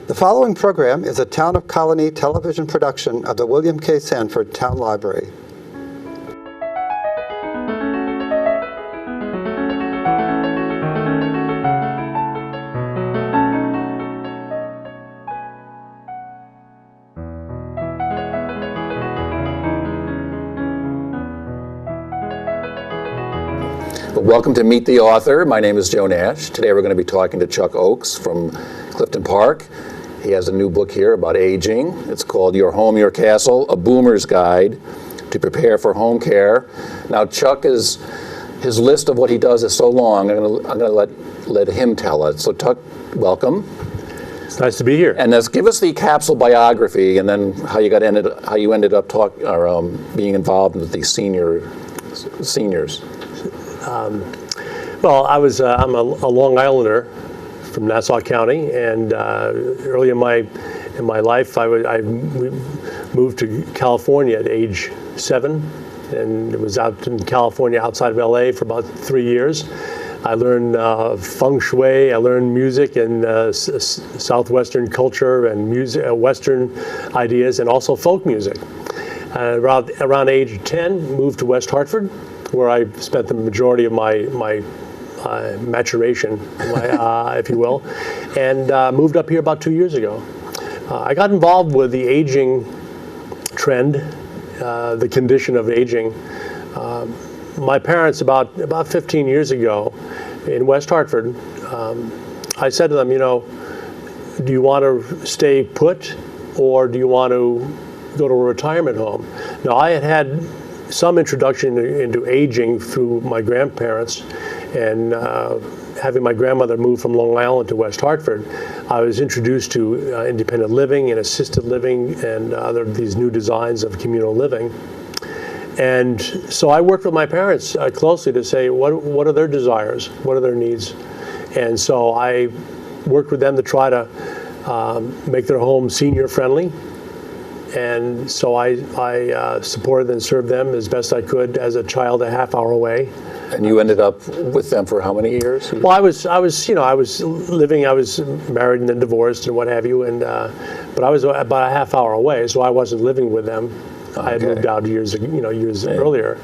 The following program is a Town of Colonie television production of the William K. Sanford Town Library. Welcome to Meet the Author. My name is Joe Nash. Today we're going to be talking to Chuck Oakes from Clifton Park. He has a new book here about aging. It's called Your Home, Your Castle, A Boomer's Guide to Prepare for Home Care. Now Chuck his list of what he does is so long, I'm going to let him tell it. So Chuck, welcome. It's nice to be here. And give us the capsule biography, and then how you ended up being involved with these seniors. Well, I'm a Long Islander from Nassau County, and early in my life, I moved to California at age 7, and it was out in California outside of LA for about 3 years. I learned feng shui, I learned music and Southwestern culture and music, Western ideas, and also folk music. Around age 10, moved to West Hartford, where I spent the majority of my maturation, if you will, and moved up here about 2 years ago. I got involved with the aging trend, the condition of aging. My parents, about 15 years ago, in West Hartford, I said to them, do you want to stay put, or do you want to go to a retirement home? Now, I had some introduction into aging through my grandparents, and having my grandmother move from Long Island to West Hartford, I was introduced to independent living and assisted living and these new designs of communal living. And so I worked with my parents closely to say, what are their desires? What are their needs? And so I worked with them to try to make their home senior friendly. And so I supported and served them as best I could as a child a half hour away. And you ended up with them for how many years? Well, I was married and then divorced and what have you, and but I was about a half hour away, so I wasn't living with them. Okay. I had moved out years earlier.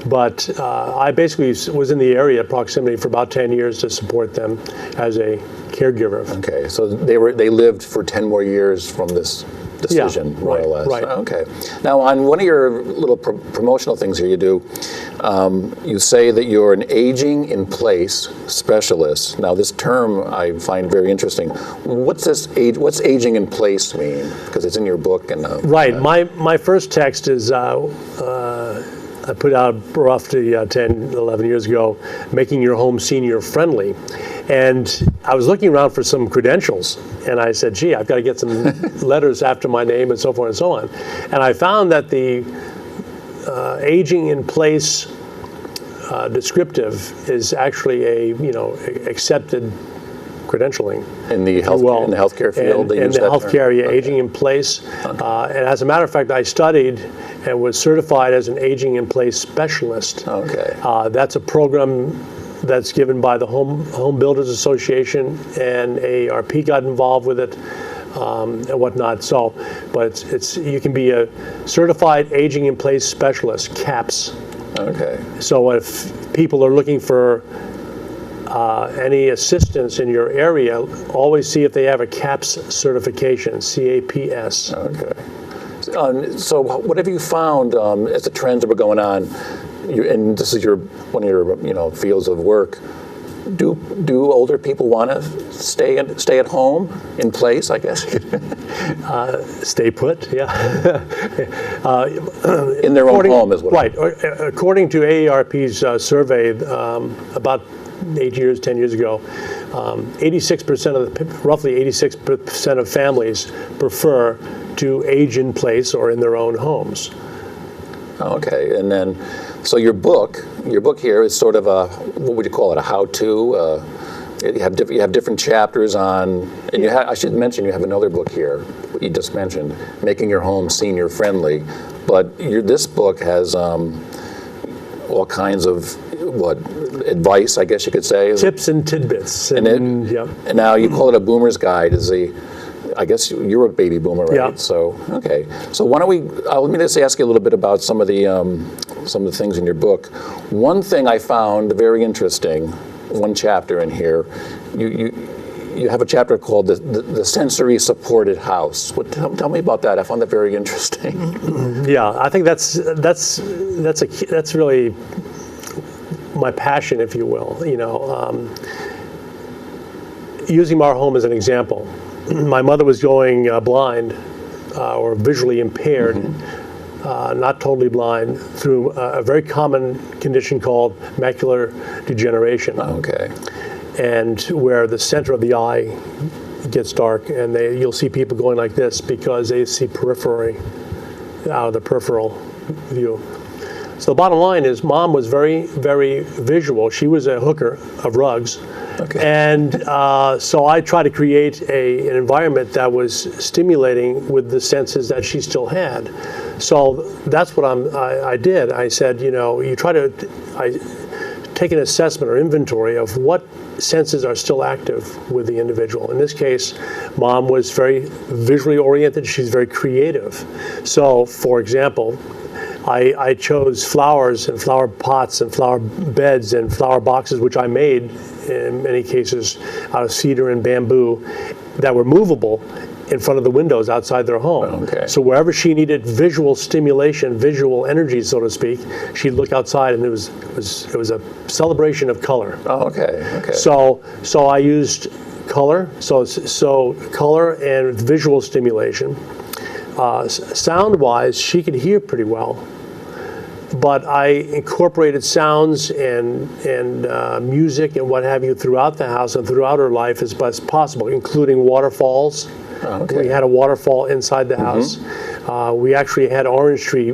But I basically was in the area proximity for about 10 years to support them as a caregiver. Okay, so they lived for 10 more years from this decision, yeah, more or less. Right. Okay. Now, on one of your little promotional things here you do, you say that you're an aging in place specialist. Now, this term I find very interesting. What's aging in place mean? Because it's in your book. And right. My first text is I put out roughly 10, 11 years ago, Making Your Home Senior Friendly. And I was looking around for some credentials, and I said, gee, I've got to get some letters after my name and so forth and so on. And I found that the aging in place descriptive is actually a accepted credentialing in the healthcare field. In the healthcare, yeah, okay. Aging in place. Okay. And as a matter of fact, I studied and was certified as an aging in place specialist. Okay. That's a program that's given by the Home Builders Association, and AARP got involved with it and whatnot. So, but you can be a certified aging in place specialist, CAPS. Okay. So if people are looking for any assistance in your area, always see if they have a CAPS certification, CAPS. Okay. So what have you found as the trends that were going on, and this is one of your fields of work, do older people want to stay at home in place, I guess? Stay put, yeah. In their own home as well. Right. According to AARP's survey, about 10 years ago, 86% roughly 86% of families prefer to age in place or in their own homes. Okay, and then, so your book here is sort of what would you call it, a how-to? You have different chapters on, and I should mention you have another book here, what you just mentioned, Making Your Home Senior Friendly. But this book has all kinds of advice, I guess you could say. Tips and tidbits. And now you call it a boomer's guide. I guess you're a baby boomer, right? Yeah. So, okay. So why don't we, let me just ask you a little bit about some of the things in your book. One thing I found very interesting, one chapter in here, you have a chapter called the sensory supported house. Tell me about that. I found that very interesting. Yeah, I think that's really my passion, if you will. Using our home as an example, my mother was going blind or visually impaired, not totally blind, through a very common condition called macular degeneration. Okay. And where the center of the eye gets dark, and you'll see people going like this because they see periphery out of the peripheral view. So the bottom line is, Mom was very, very visual. She was a hooker of rugs. Okay. And so I tried to create an environment that was stimulating with the senses that she still had. So that's what I did. I said, you try to take an assessment or inventory of what senses are still active with the individual. In this case, Mom was very visually oriented. She's very creative. So, for example, I chose flowers and flower pots and flower beds and flower boxes, which I made in many cases out of cedar and bamboo, that were movable in front of the windows outside their home. Okay. So wherever she needed visual stimulation, visual energy, so to speak, she'd look outside, and it was a celebration of color. Oh, okay. Okay. So I used color, so color and visual stimulation. Sound-wise, she could hear pretty well, but I incorporated sounds and music and what have you throughout the house and throughout her life as best possible, including waterfalls. Oh, okay. We had a waterfall inside the house. We actually had orange tree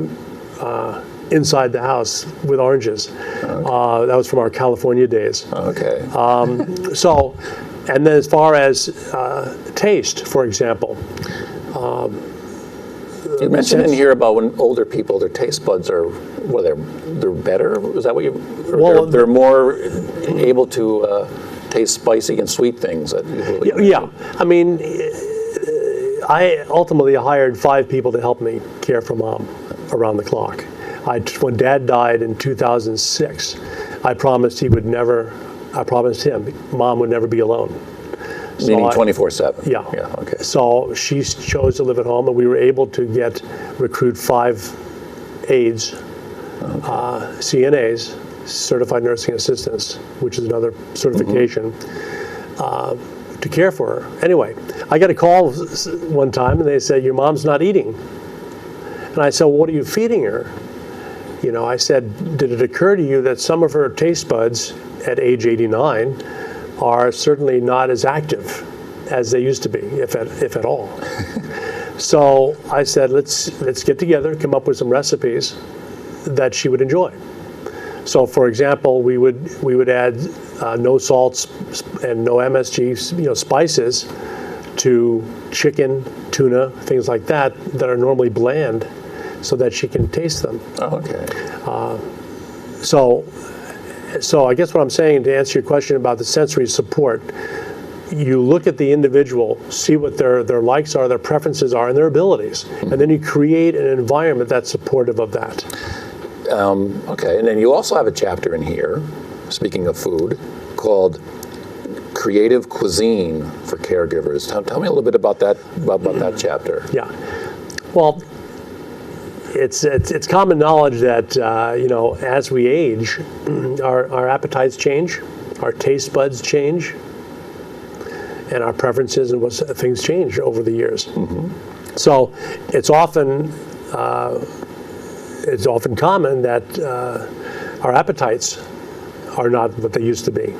inside the house with oranges. That was from our California days. Okay. And then as far as taste, for example. You mentioned in here about when older people, their taste buds are, they're better? Is that what you? Well, they're more able to taste spicy and sweet things. Yeah, I mean, I ultimately hired 5 people to help me care for Mom around the clock. When Dad died in 2006, I promised him Mom would never be alone. Meaning 24/7. Yeah. Yeah. Okay. So she chose to live at home, and we were able to recruit 5 aides, CNAs, certified nursing assistants, which is another certification, to care for her. Anyway, I got a call one time, and they said, "Your mom's not eating." And I said, "Well, what are you feeding her?" I said, "Did it occur to you that some of her taste buds at age 89 are certainly not as active as they used to be, if at all?" So I said, let's get together, come up with some recipes that she would enjoy. So, for example, we would add no salts and no MSG, spices to chicken, tuna, things like that are normally bland, so that she can taste them. Oh, okay. So I guess what I'm saying, to answer your question about the sensory support, you look at the individual, see what their likes are, their preferences are, and their abilities, and then you create an environment that's supportive of that. Okay, and then you also have a chapter in here, speaking of food, called Creative Cuisine for Caregivers. Tell me a little bit about that chapter. Yeah. Well, it's common knowledge that as we age, our appetites change, our taste buds change, and our preferences and things change over the years. So it's often common that our appetites are not what they used to be,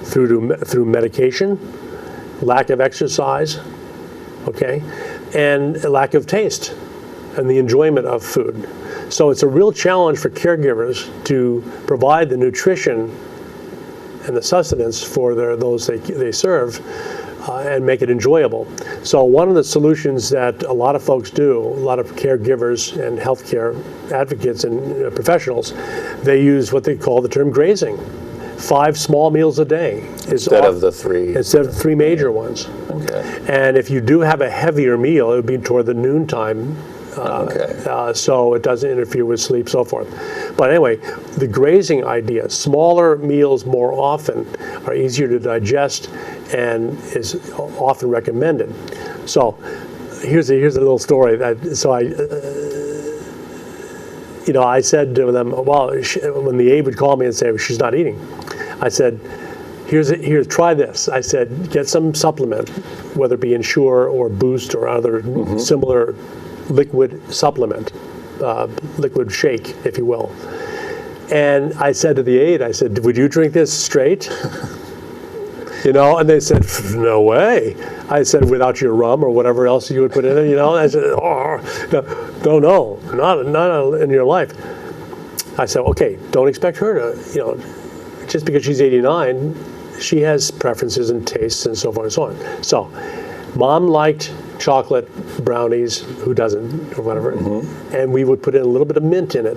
through medication, lack of exercise, okay, and a lack of taste and the enjoyment of food. So it's a real challenge for caregivers to provide the nutrition and the sustenance for those they serve, and make it enjoyable. So one of the solutions that a lot of folks do, a lot of caregivers and healthcare advocates and professionals, they use what they call the term grazing. 5 small meals a day Instead of the 3. instead of 3 major ones. Okay. And if you do have a heavier meal, it would be toward the noontime, so it doesn't interfere with sleep, so forth. But anyway, the grazing idea, smaller meals more often are easier to digest and is often recommended. So here's a little story. I said to them, well, when the aide would call me and say, well, she's not eating, I said, here, try this. I said, get some supplement, whether it be Ensure or Boost or other similar liquid supplement, liquid shake, if you will. And I said to the aide, I said, would you drink this straight? And they said, no way. I said, without your rum or whatever else you would put in it, I said, no, not in your life. I said, okay, don't expect her to, just because she's 89, she has preferences and tastes and so forth and so on. So, Mom liked chocolate brownies, who doesn't, or whatever, and we would put in a little bit of mint in it.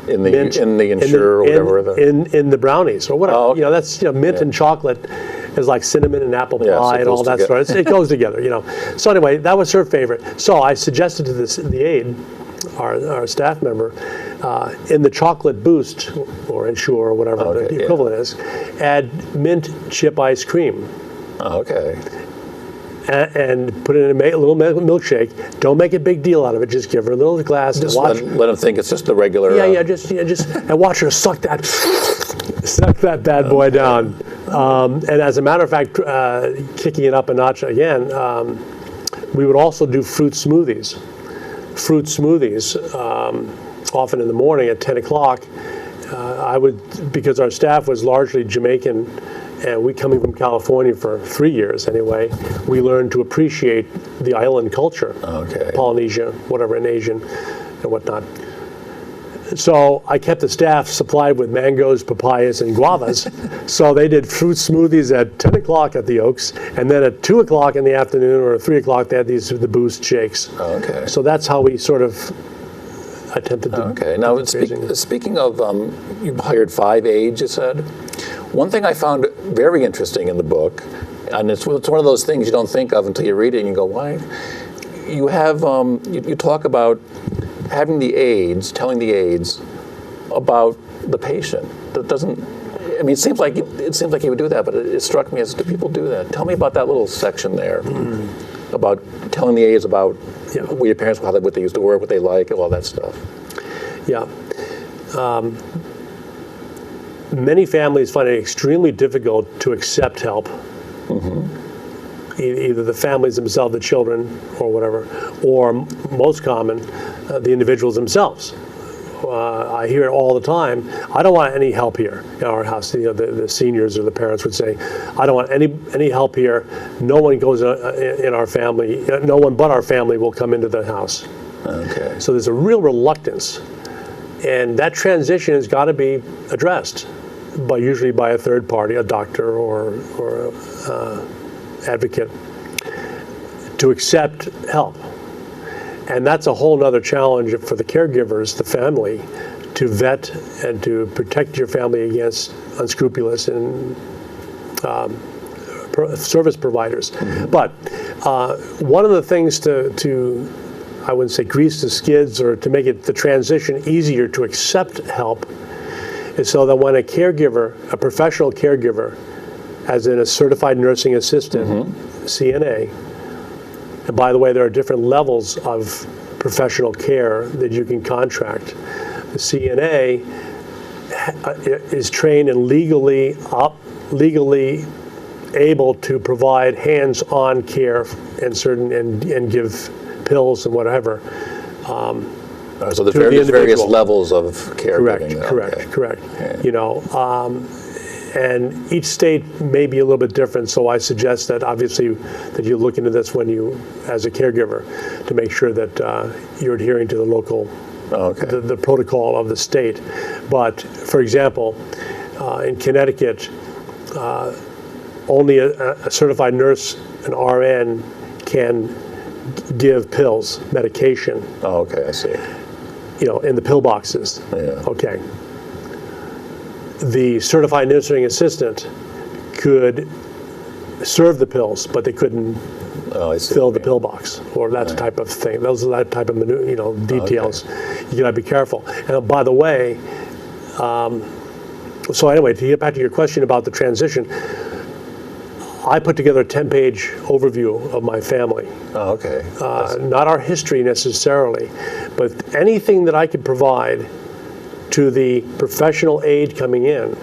In the Ensure or whatever. In the brownies or whatever. Oh, okay. That's mint and chocolate is like cinnamon and apple pie and all that sort. It goes together, So anyway, that was her favorite. So I suggested to the aide, our staff member, in the chocolate Boost or Ensure or whatever the equivalent is, add mint chip ice cream. Okay. And put it in a little milkshake. Don't make a big deal out of it. Just give her a little glass. Just let them think it's just the regular. Just and watch her suck that bad boy down. And as a matter of fact, kicking it up a notch again, we would also do fruit smoothies. Fruit smoothies, often in the morning at 10 o'clock. Because our staff was largely Jamaican, and we coming from California for 3 years anyway, we learned to appreciate the island culture, Polynesia, whatever, in Asian and whatnot. So I kept the staff supplied with mangoes, papayas, and guavas. So they did fruit smoothies at 10 o'clock at the Oaks, and then at 2 o'clock in the afternoon or 3 o'clock they had the Boost shakes. Okay. So that's how we sort of attempted to. Okay. Now, speaking of, you hired 5 aides, you said. One thing I found very interesting in the book, and it's one of those things you don't think of until you read it and you go, why? You have, you talk about having the aides, telling the aides about the patient. That doesn't, I mean, it seems like you would do that, but it struck me as, do people do that? Tell me about that little section there, about telling the aides about what your parents, what they used to work, what they like, and all that stuff. Yeah. Many families find it extremely difficult to accept help. Either the families themselves, the children, or whatever, or most common, the individuals themselves. I hear it all the time. I don't want any help here in our house. The seniors or the parents would say, I don't want any help here. No one goes in our family. No one but our family will come into the house. Okay. So there's a real reluctance, and that transition has got to be addressed, usually by a third party, a doctor or advocate, to accept help. And that's a whole other challenge for the caregivers, the family, to vet and to protect your family against unscrupulous and service providers. But one of the things to I wouldn't say grease the skids or to make the transition easier to accept help is so that when a professional caregiver, as in a certified nursing assistant, CNA, and by the way, there are different levels of professional care that you can contract. The CNA is trained and legally able to provide hands-on care and give pills and whatever. So there's various levels of caregiving. Correct. Yeah. And each state may be a little bit different, so I suggest that obviously that you look into this when you, as a caregiver, to make sure that you're adhering to the local, the protocol of the state. But for example, in Connecticut, only a certified nurse, an RN, can give pills, medication. Oh, okay, I see. In the pill boxes. Yeah. Okay. the certified nursing assistant could serve the pills, but they couldn't Oh, I see. fill the pill box or that type of thing. Those are that type of details. You gotta be careful. And by the way, so anyway, to get back to your question about the transition, I put together a 10-page overview of my family. Oh, okay. Not our history necessarily, but anything that I could provide to the professional aide coming in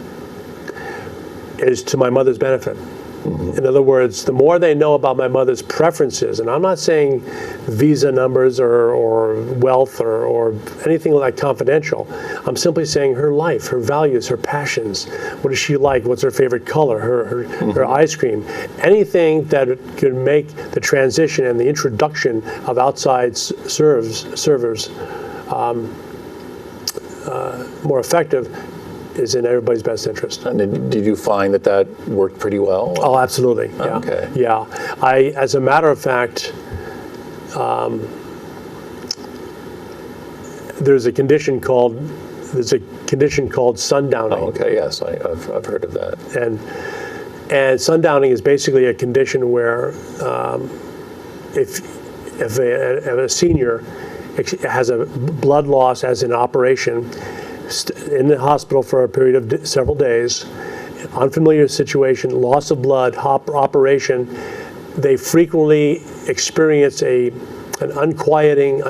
is to my mother's benefit. In other words, the more they know about my mother's preferences, and I'm not saying visa numbers or wealth or anything like confidential. I'm simply saying her life, her values, her passions. What does she like? What's her favorite color? Her ice cream. Anything that could make the transition and the introduction of outside servers more effective is in everybody's best interest. And did you find that worked pretty well? Oh, absolutely. Yeah. Okay. Yeah. As a matter of fact, there's a condition called sundowning. Oh, okay. Yes, I've heard of that. And sundowning is basically a condition where if a senior has a blood loss as an operation, in the hospital for a period of several days, unfamiliar situation, loss of blood, operation, they frequently experience an unquieting,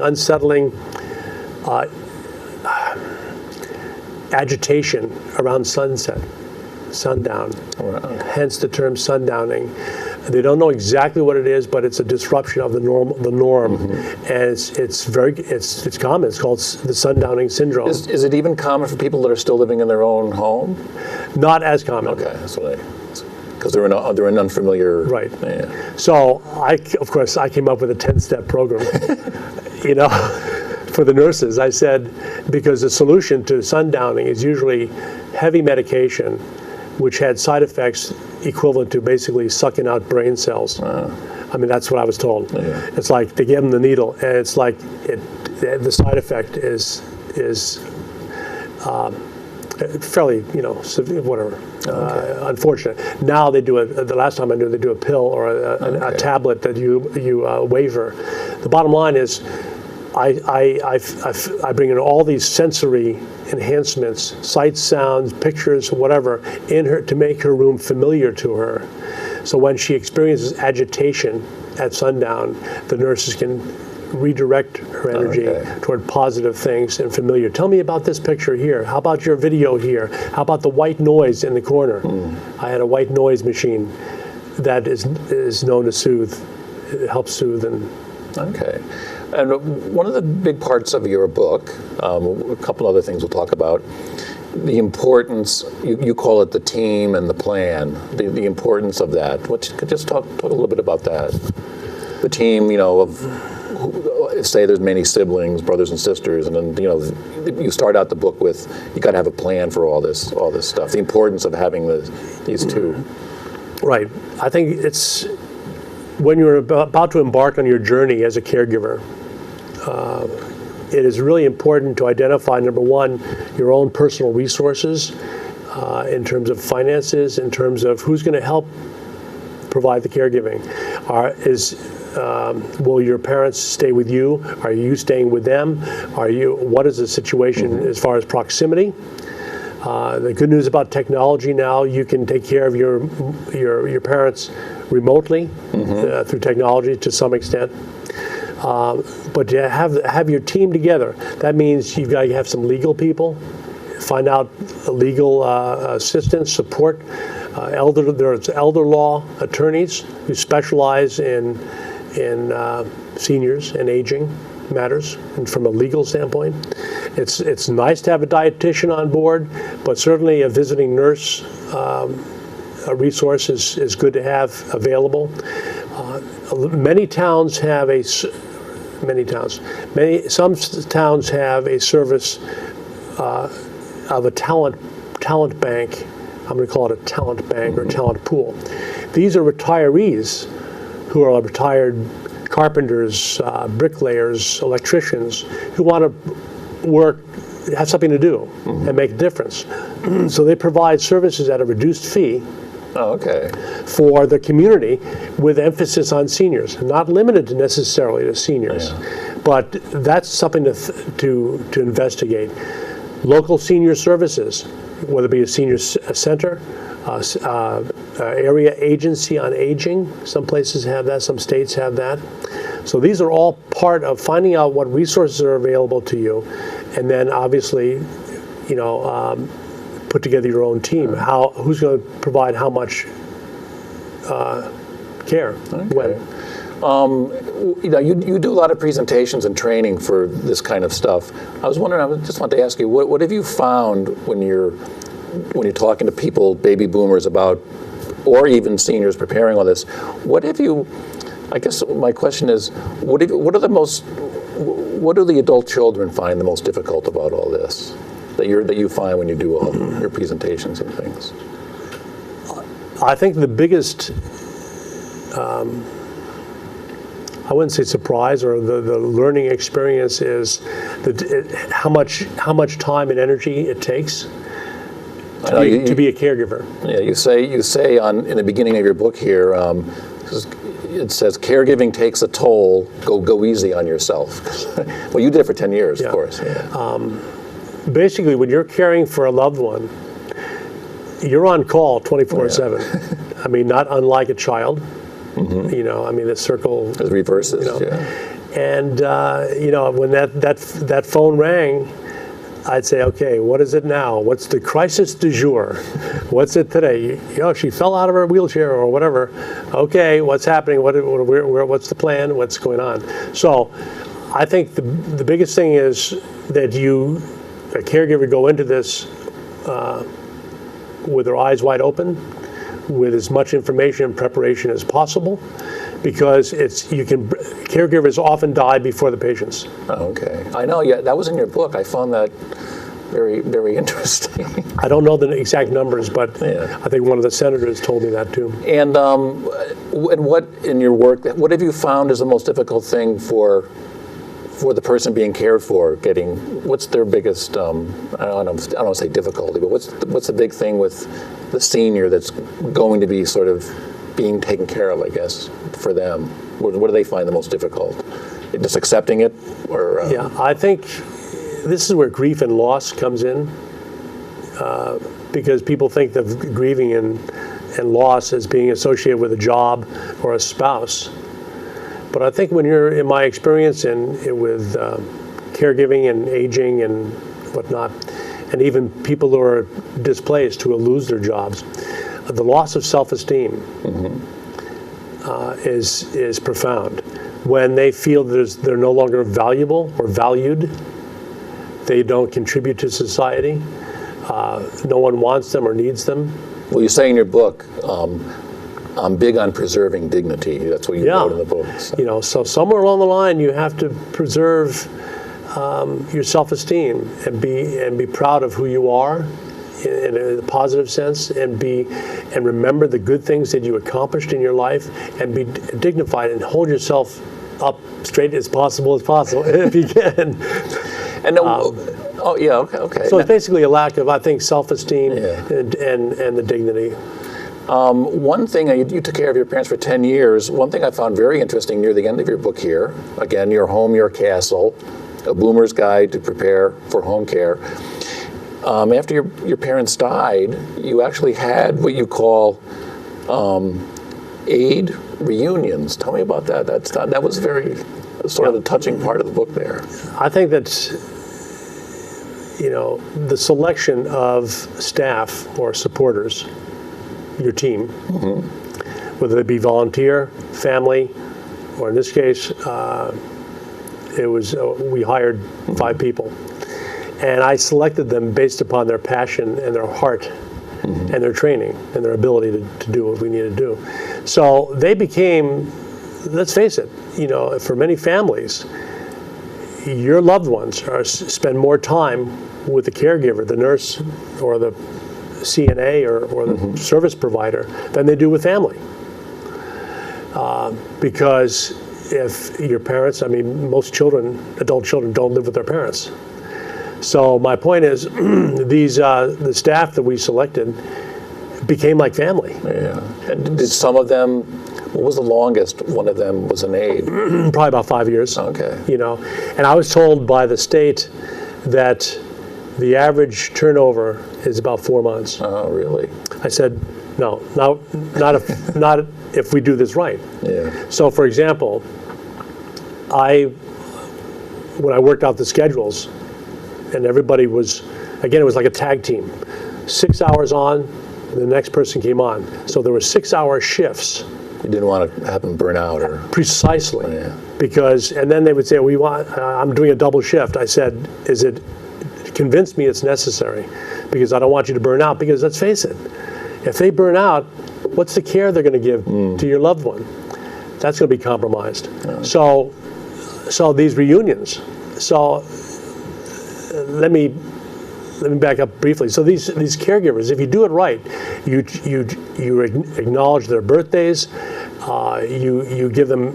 unsettling agitation around sundown. Right. Hence the term sundowning. They don't know exactly what it is, but it's a disruption of the norm, and it's common. It's called the Sundowning Syndrome. Is it even common for people that are still living in their own home? Not as common. Okay, because they're in unfamiliar. Right. Yeah. So of course, I came up with a 10-step program. For the nurses, I said, because the solution to sundowning is usually heavy medication, which had side effects equivalent to basically sucking out brain cells. I mean, that's what I was told. Yeah. It's like they give them the needle, and it's like the side effect is fairly, severe, whatever. Unfortunate. Now they do the last time I knew, they do a pill or a tablet that you waver. The bottom line is, I bring in all these sensory enhancements, sights, sounds, pictures, whatever, in her to make her room familiar to her. So when she experiences agitation at sundown, the nurses can redirect her energy toward positive things and familiar. Tell me about this picture here. How about your video here? How about the white noise in the corner? I had a white noise machine that is known to soothe. It helps soothe and. Okay. And one of the big parts of your book, a couple other things we'll talk about, the importance, you call it the team and the plan, the importance of that. Just talk a little bit about that. The team, say there's many siblings, brothers and sisters, and then, you start out the book with, you got to have a plan for all this stuff. The importance of having these two. Right. I think it's, when you're about to embark on your journey as a caregiver, it is really important to identify, number one, your own personal resources in terms of finances, in terms of who's going to help provide the caregiving. Will your parents stay with you? Are you staying with them? What is the situation as far as proximity? The good news about technology now, you can take care of your parents remotely through technology to some extent. But to have your team together, that means you've got to have some legal people, find out legal assistance, support. There's elder law attorneys who specialize in seniors and aging matters, and from a legal standpoint. It's nice to have a dietitian on board, but certainly a visiting nurse resource is good to have available. Some towns have a service of a talent bank. I'm going to call it a talent bank or talent pool. These are retirees who are retired carpenters, bricklayers, electricians who want to work have something to do and make a difference. So they provide services at a reduced fee Oh, okay. for the community with emphasis on seniors, not limited to necessarily to seniors. But that's something to investigate. Local senior services, whether it be a senior center, area agency on aging, some places have that, some states have that. So these are all part of finding out what resources are available to you, and then obviously, put together your own team. Who's going to provide how much care, when. You do a lot of presentations and training for this kind of stuff. I just wanted to ask you, what have you found when you're talking to people, baby boomers, about, or even seniors preparing all this? I guess my question is, what do the adult children find the most difficult about all this that you find when you do all your presentations and things? I think the biggest, I wouldn't say surprise, or the learning experience is how much time and energy it takes to be a caregiver. Yeah, you say in the beginning of your book here, it says caregiving takes a toll. Go easy on yourself. Well, you did it for 10 years, of course. Yeah. Basically, when you're caring for a loved one, you're on call 24/7. I mean, not unlike a child. The circle. It reverses. And when that phone rang, I'd say, okay, what is it now? What's the crisis du jour? What's it today? She fell out of her wheelchair or whatever. Okay, what's happening? What's the plan? What's going on? So I think the biggest thing is that a caregiver, go into this with their eyes wide open, with as much information and preparation as possible, because caregivers often die before the patients. Oh, okay. I know, yeah, that was in your book. I found that very, very interesting. I don't know the exact numbers, but I think one of the senators told me that too. And what in your work, what have you found is the most difficult thing for the person being cared for what's their biggest, I don't want to say difficulty, but what's the big thing with the senior that's going to be sort of being taken care of, I guess, for them? What do they find the most difficult? Just accepting it? Or Yeah, I think this is where grief and loss comes in, because people think of grieving and loss as being associated with a job or a spouse. But I think when you're, in my experience, with caregiving and aging and whatnot, and even people who are displaced, who will lose their jobs, the loss of self-esteem is profound. When they feel they're no longer valuable or valued, they don't contribute to society, no one wants them or needs them. Well, you say in your book, I'm big on preserving dignity. That's what you wrote in the book. So. So somewhere along the line, you have to preserve your self-esteem and be proud of who you are in a positive sense, and remember the good things that you accomplished in your life, and be dignified and hold yourself up straight as possible if you can. And okay. So it's basically a lack of, I think, self-esteem and the dignity. One thing, you took care of your parents for 10 years. One thing I found very interesting near the end of your book here, again, Your Home, Your Castle, A Boomer's Guide to Prepare for Home Care. After your parents died, you actually had what you call aid reunions. Tell me about that. That was very sort of the touching part of the book there. I think that's, the selection of staff or supporters, your team, whether it be volunteer, family, or in this case, we hired 5 people. And I selected them based upon their passion and their heart and their training and their ability to do what we needed to do. So they became, let's face it, for many families, your loved ones spend more time with the caregiver, the nurse, or the CNA or the service provider than they do with family. Because if your parents, most adult children don't live with their parents. So my point is, the staff that we selected became like family. Yeah. And did some of them, what was the longest one of them was an aide? Probably about 5 years. Okay. And I was told by the state that the average turnover is about 4 months. Oh, really? I said, no, not if we do this right. Yeah. So, for example, when I worked out the schedules, and everybody was, again, it was like a tag team. 6 hours on, the next person came on. So there were 6-hour shifts. You didn't want to have them burn out, or? Precisely. Yeah. Because, and then they would say, I'm doing a double shift. I said, convince me it's necessary, because I don't want you to burn out, because let's face it, if they burn out, what's the care they're going to give to your loved one? That's going to be compromised. So these reunions. So let me back up briefly. So these caregivers, if you do it right, you acknowledge their birthdays, you give them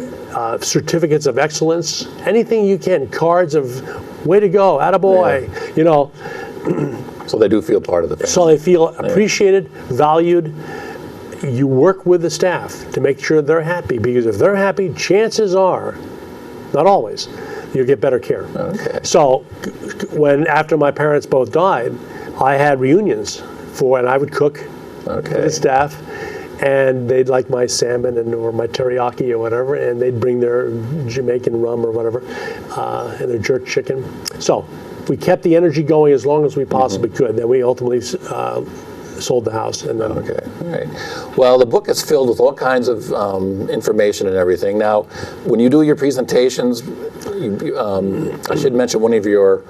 certificates of excellence, anything you can, cards of way to go, attaboy, So they do feel part of the family. So they feel appreciated, valued. You work with the staff to make sure they're happy, because if they're happy, chances are, not always, you'll get better care. Okay. So after my parents both died, I had reunions and I would cook for the staff, and they'd like my salmon or my teriyaki or whatever, and they'd bring their Jamaican rum or whatever, and their jerk chicken. So we kept the energy going as long as we possibly could. Then we ultimately sold the house. And then Okay, all right. Well, the book is filled with all kinds of information and everything. Now, when you do your presentations, I should mention one of your,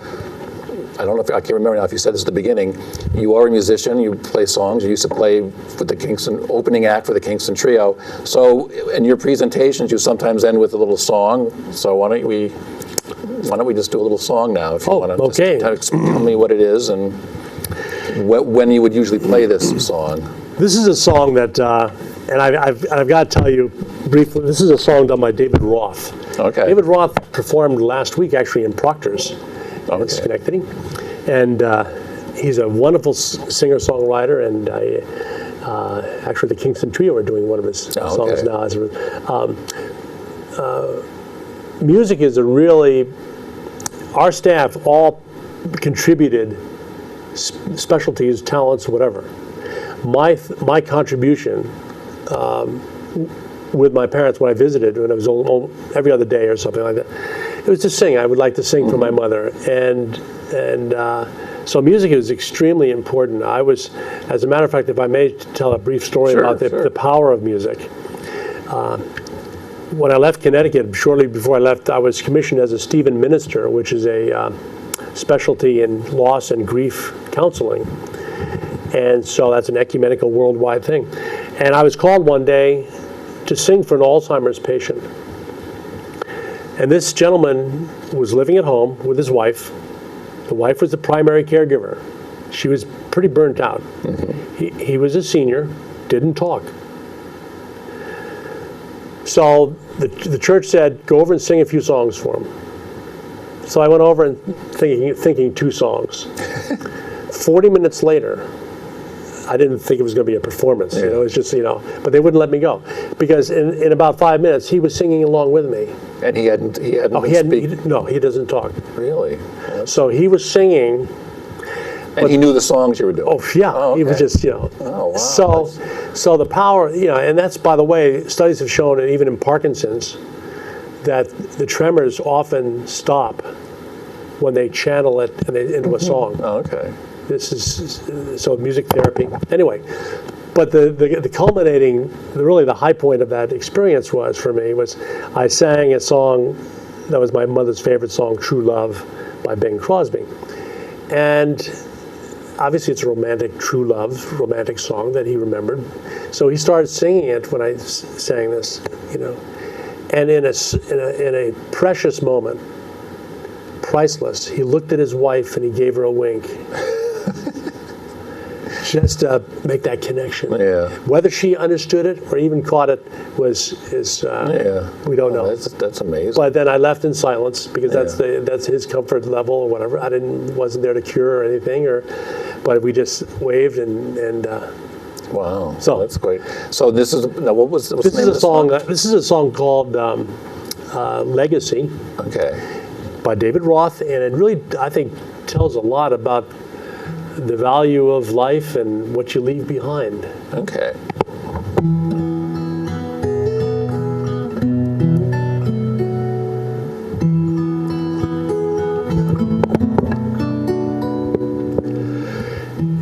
I don't know if I can remember now if you said this at the beginning. You are a musician. You play songs. You used to play with the Kingston opening act for the Kingston Trio. So, in your presentations, you sometimes end with a little song. So why don't we just do a little song now? If you want to okay. just tell me what it is and when you would usually play this song. This is a song that, and I've got to tell you briefly. This is a song done by David Roth. Okay. David Roth performed last week actually in Proctor's. In Schenectady, and he's a wonderful singer-songwriter, and actually the Kingston Trio are doing one of his songs now. Music is our staff all contributed specialties, talents, whatever. My contribution with my parents when I visited, when I was every other day or something like that, it was to sing. I would like to sing for my mother, and so music is extremely important. I was, as a matter of fact, if I may tell a brief story about the power of music. When I left Connecticut, shortly before I left, I was commissioned as a Stephen minister, which is a specialty in loss and grief counseling, and so that's an ecumenical worldwide thing. And I was called one day to sing for an Alzheimer's patient. And this gentleman was living at home with his wife. The wife was the primary caregiver. She was pretty burnt out. He was a senior, didn't talk. So the church said, go over and sing a few songs for him. So I went over and thinking 2 songs. 40 minutes later, I didn't think it was going to be a performance. It was just, but they wouldn't let me go. Because in about 5 minutes, he was singing along with me. And he hadn't No, he doesn't talk. Really? So he was singing. And he knew the songs you were doing? Oh, yeah. Oh, okay. He was just, Oh, wow. So the power, and that's, by the way, studies have shown, and even in Parkinson's, that the tremors often stop when they channel it into a song. Oh, okay. This is so music therapy. Anyway, but the culminating, really the high point of that experience for me was I sang a song that was my mother's favorite song, True Love by Bing Crosby. And obviously it's a romantic song that he remembered. So he started singing it when I sang this, And in a precious moment, priceless, he looked at his wife and he gave her a wink. just to make that connection. Yeah. Whether she understood it or even caught it we don't know. That's amazing. But then I left in silence because that's his comfort level or whatever. I wasn't there to cure or anything, but we just waved and. Wow. So that's great. So this is now. What's the name of the song? This is a song called "Legacy" Okay. by David Roth, and it really, I think, tells a lot about the value of life and what you leave behind. Okay.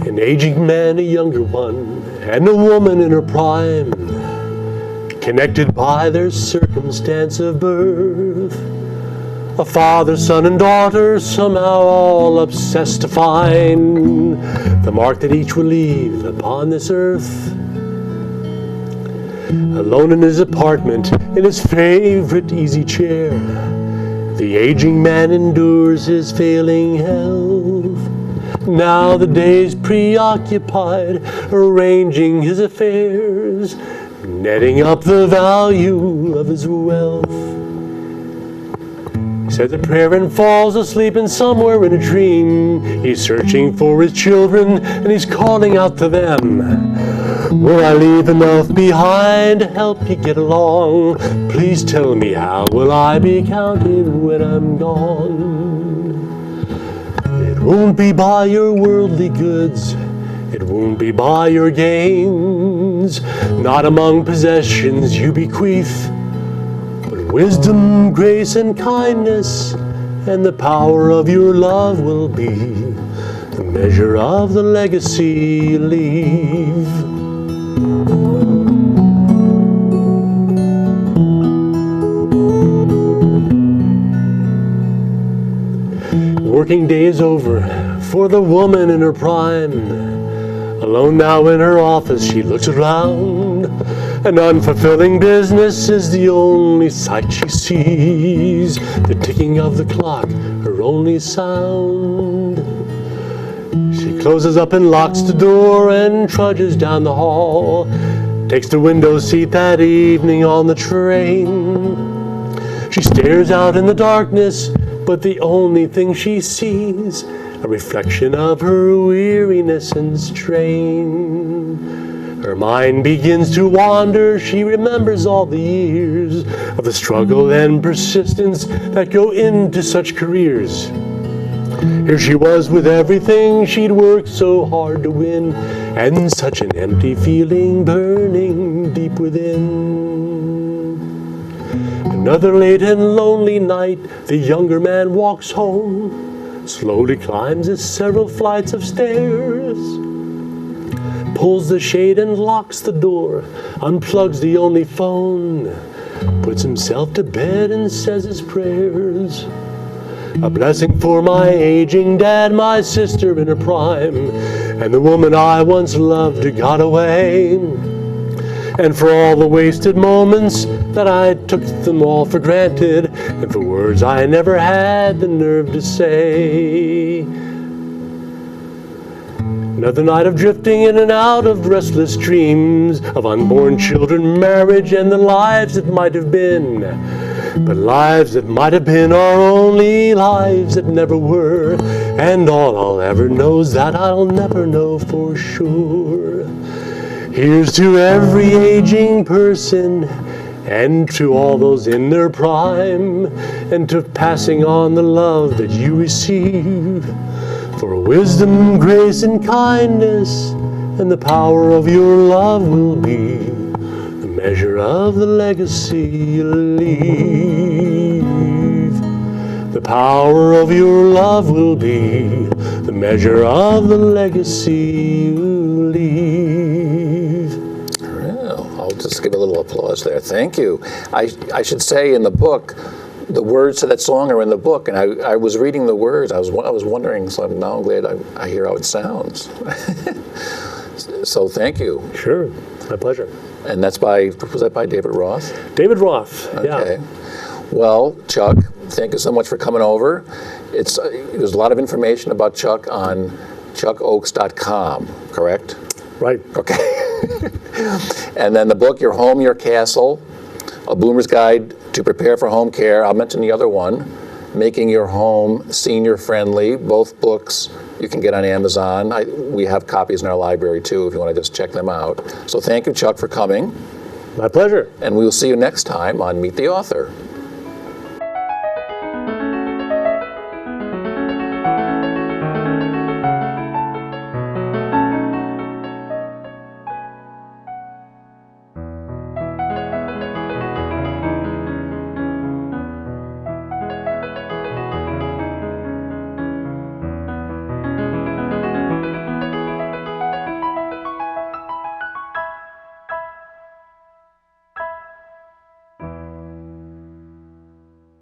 An aging man, a younger one, and a woman in her prime, connected by their circumstance of birth. A father, son, and daughter, somehow all obsessed to find the mark that each will leave upon this earth. Alone in his apartment, in his favorite easy chair, the aging man endures his failing health. Now the day's preoccupied, arranging his affairs, netting up the value of his wealth. He says a prayer and falls asleep, and somewhere in a dream he's searching for his children and he's calling out to them. Will I leave enough behind to help you get along? Please tell me, how will I be counted when I'm gone? It won't be by your worldly goods, it won't be by your gains, not among possessions you bequeath, but wisdom, grace, and kindness, and the power of your love will be the measure of the legacy you leave. Working day is over for the woman in her prime. Alone now in her office, she looks around. An unfulfilling business is the only sight she sees. The ticking of the clock, her only sound. She closes up and locks the door and trudges down the hall. Takes the window seat that evening on the train. She stares out in the darkness, but the only thing she sees, a reflection of her weariness and strain. Her mind begins to wander, she remembers all the years of the struggle and persistence that go into such careers. Here she was with everything she'd worked so hard to win, and such an empty feeling burning deep within. Another late and lonely night, the younger man walks home, slowly climbs his several flights of stairs, pulls the shade and locks the door, unplugs the only phone, puts himself to bed and says his prayers. A blessing for my aging dad, my sister in her prime, and the woman I once loved who got away. And for all the wasted moments that I took them all for granted, and for words I never had the nerve to say. Another night of drifting in and out of restless dreams of unborn children, marriage, and the lives that might have been. But lives that might have been are only lives that never were, and all I'll ever know is that I'll never know for sure. Here's to every aging person, and to all those in their prime, and to passing on the love that you receive. For wisdom, grace, and kindness, and the power of your love will be the measure of the legacy you leave. The power of your love will be the measure of the legacy you leave. Well, I'll just give a little applause there. Thank you. I should say in the book, the words to that song are in the book, and I was reading the words. I was wondering, so now I'm glad I hear how it sounds. So thank you. Sure, my pleasure. And was that by David Roth? David Roth, Okay. yeah. Well, Chuck, thank you so much for coming over. There's a lot of information about Chuck on chuckoaks.com, correct? Right. Okay. And then the book, Your Home, Your Castle, A Boomer's Guide to Prepare for Home Care. I'll mention the other one, Making Your Home Senior Friendly. Both books you can get on Amazon. We have copies in our library too if you want to just check them out. So thank you, Chuck, for coming. My pleasure. And we will see you next time on Meet the Author.